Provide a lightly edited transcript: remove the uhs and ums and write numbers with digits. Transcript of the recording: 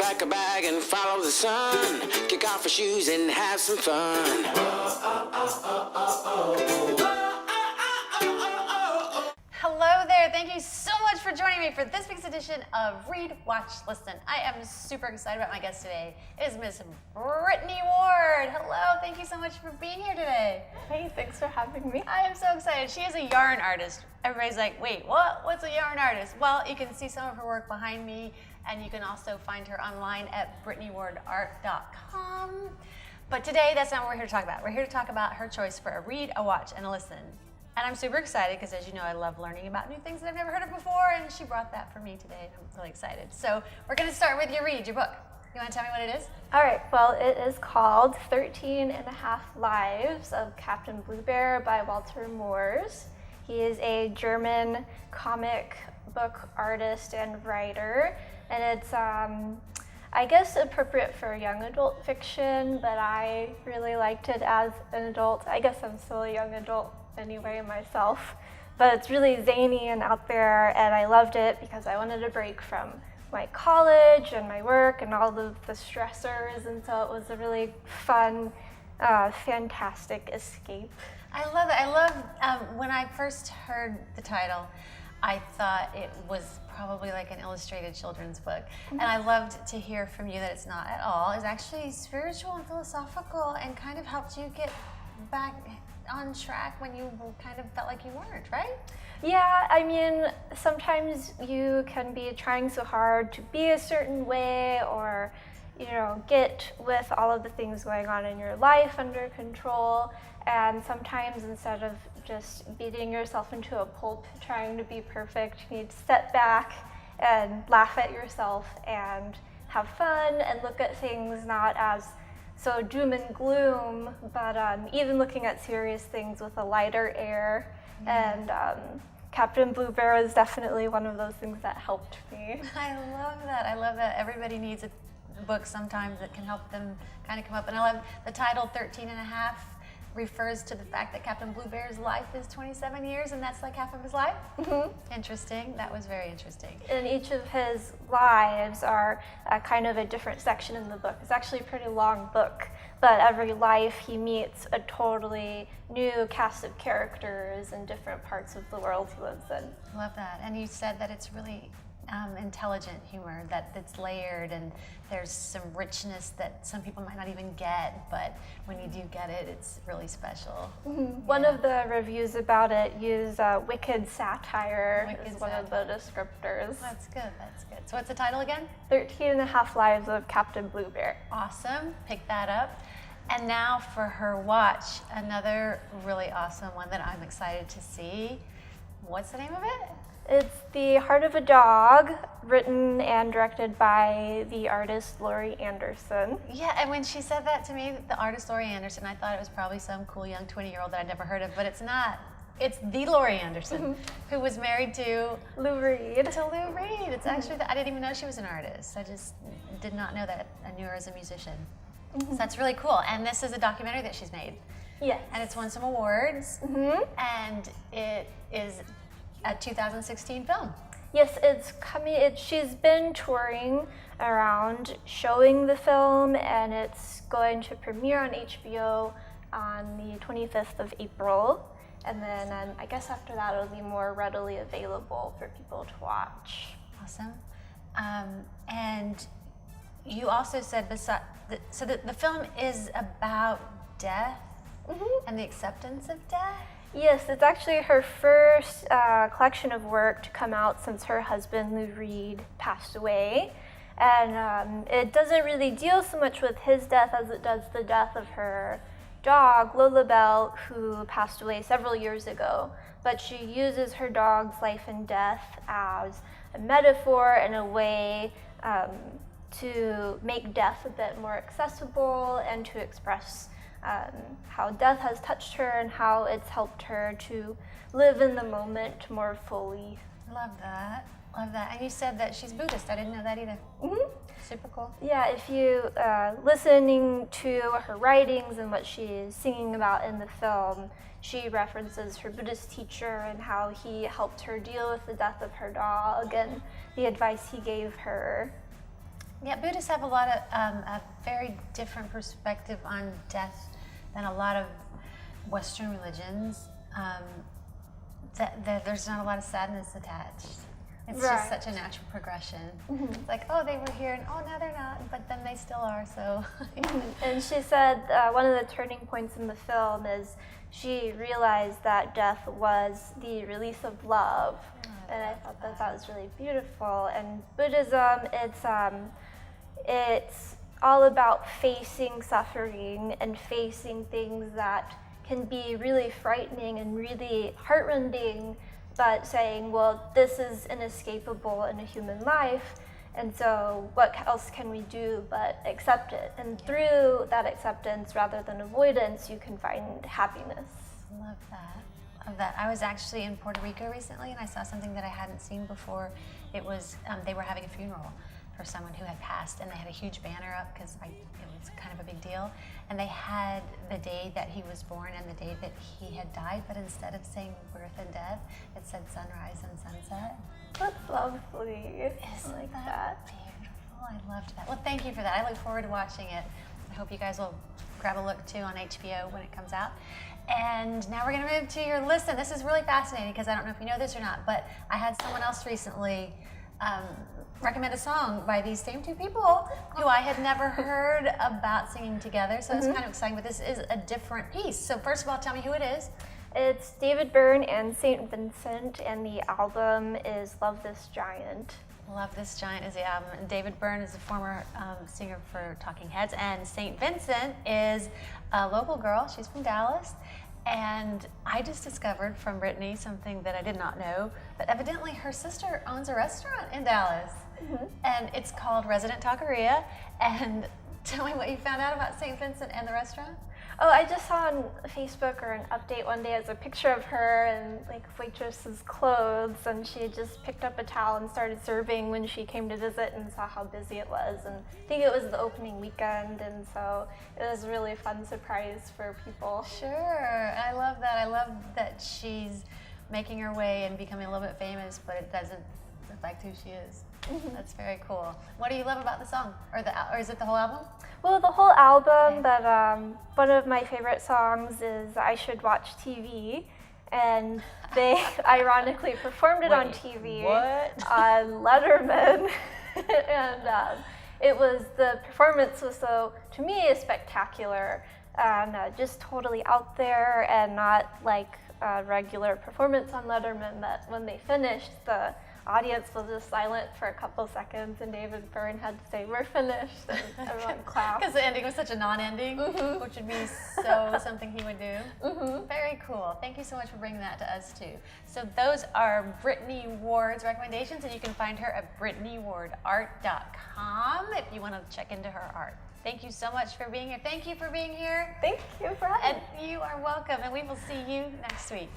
pack a bag and follow the sun. Kick off your shoes and have some fun. Hello there. Thank you so much for joining me for this week's edition of Read, Watch, Listen. I am super excited about my guest today. It is Miss Brittany Ward. Hello. Thank you so much for being here today. Hey, thanks for having me. I am so excited. She is a yarn artist. Everybody's like, wait, what? What's a yarn artist? Well, you can see some of her work behind me, and you can also find her online at BrittanyWardArt.com. But today, that's not what we're here to talk about. We're here to talk about her choice for a read, a watch, and a listen. And I'm super excited because, as you know, I love learning about new things that I've never heard of before, and she brought that for me today, and I'm really excited. So we're going to start with your read, your book. You want to tell me what it is? All right, well, it is called 13 and a Half Lives of Captain Bluebear by Walter Moers. He is a German comic book artist and writer, and it's, I guess, appropriate for young adult fiction, but I really liked it as an adult. I guess I'm still a young adult anyway myself, but it's really zany and out there, and I loved it because I wanted a break from my college and my work and all of the stressors, and so it was a really fun, fantastic escape. I love it. I love, when I first heard the title, I thought it was probably like an illustrated children's book. Mm-hmm. And I loved to hear from you that it's not at all. It's actually spiritual and philosophical and kind of helped you get back on track when you kind of felt like you weren't, right? Yeah, I mean, sometimes you can be trying so hard to be a certain way or, you know, get with all of the things going on in your life under control. And sometimes instead of just beating yourself into a pulp trying to be perfect, you need to step back and laugh at yourself and have fun and look at things not as so doom and gloom, but even looking at serious things with a lighter air. And Captain Bluebear is definitely one of those things that helped me. I love that. I love that everybody needs a book sometimes that can help them kind of come up. And I love the title 13 and a half refers to the fact that Captain Bluebear's life is 27 years, and that's like half of his life? Mm-hmm. Interesting. That was very interesting. And each of his lives are kind of a different section in the book. It's actually a pretty long book, but every life he meets a totally new cast of characters in different parts of the world he lives in. Love that. And you said that it's really intelligent humor, that it's layered and there's some richness that some people might not even get, but when you do get it, it's really special. Mm-hmm. Yeah. One of the reviews about it used wicked satire as one of the descriptors. That's good, that's good. So what's the title again? 13 and a Half Lives of Captain Bluebear. Awesome, pick that up. And now for her watch, another really awesome one that I'm excited to see. What's the name of it? It's The Heart of a Dog, written and directed by the artist Laurie Anderson. Yeah, and when she said that to me, the artist Laurie Anderson, I thought it was probably some cool young 20-year-old that I'd never heard of, but it's not. It's the Laurie Anderson, who was married to Lou Reed. It's actually, I didn't even know she was an artist. I just did not know that. I knew her as a musician. So that's really cool. And this is a documentary that she's made. Yes. And it's won some awards, and it is a 2016 film. Yes, it's coming. She's been touring around showing the film, and it's going to premiere on HBO on the 25th of April. And then I guess after that it'll be more readily available for people to watch. Awesome. And you also said the film is about death and the acceptance of death? Yes, it's actually her first collection of work to come out since her husband, Lou Reed, passed away. And it doesn't really deal so much with his death as it does the death of her dog, Lola Bell, who passed away several years ago. But she uses her dog's life and death as a metaphor and a way to make death a bit more accessible and to express how death has touched her and how it's helped her to live in the moment more fully. Love that. Love that. And you said that she's Buddhist. I didn't know that either. Super cool. Yeah, if you listening to her writings and what she's singing about in the film, she references her Buddhist teacher and how he helped her deal with the death of her dog and the advice he gave her. Yeah, Buddhists have a lot of a very different perspective on death than a lot of Western religions. There's not a lot of sadness attached. It's just such a natural progression. It's like, oh, they were here, and oh, now they're not, but then they still are, so. And she said one of the turning points in the film is she realized that death was the release of love. And I thought that was really beautiful. And Buddhism, it's all about facing suffering and facing things that can be really frightening and really heartrending, but saying, well, this is inescapable in a human life, and so what else can we do but accept it? And through that acceptance, rather than avoidance, you can find happiness. Love that. Love that. I was actually in Puerto Rico recently, and I saw something that I hadn't seen before. It was, they were having a funeral for someone who had passed, and they had a huge banner up because it was kind of a big deal. And they had the day that he was born and the day that he had died, but instead of saying birth and death, it said sunrise and sunset. That's lovely. Isn't that beautiful? I loved that. Well, thank you for that. I look forward to watching it. I hope you guys will grab a look too on HBO when it comes out. And now we're going to move to your listen. This is really fascinating because I don't know if you know this or not, but I had someone else recently recommend a song by these same two people who I had never heard about singing together. So it's kind of exciting, but this is a different piece. So first of all, tell me who it is. It's David Byrne and St. Vincent, and the album is Love This Giant. Love This Giant is the album. And David Byrne is a former singer for Talking Heads, and St. Vincent is a local girl. She's from Dallas. And I just discovered from Brittany something that I did not know, but evidently her sister owns a restaurant in Dallas. And it's called Resident Taqueria. And tell me what you found out about St. Vincent and the restaurant. Oh, I just saw on Facebook or an update one day as a picture of her in like waitress's clothes, and she had just picked up a towel and started serving when she came to visit and saw how busy it was. And I think it was the opening weekend, and so it was a really fun surprise for people. Sure, I love that. I love that she's making her way and becoming a little bit famous, but it doesn't reflect who she is. That's very cool. What do you love about the song, or is it the whole album? Well, the whole album, but one of my favorite songs is I Should Watch TV, and they ironically performed it on TV on Letterman, and the performance was so, to me, spectacular, and just totally out there, and not like a regular performance on Letterman, that when they finished, the audience was just silent for a couple seconds, and David Byrne had to say, "We're finished," and everyone clapped. Because the ending was such a non-ending, which would be so something he would do. Very cool. Thank you so much for bringing that to us too. So those are Brittany Ward's recommendations, and you can find her at BrittanyWardArt.com if you want to check into her art. Thank you so much for being here. Thank you for being here. Thank you for having me. And you are welcome, and we will see you next week.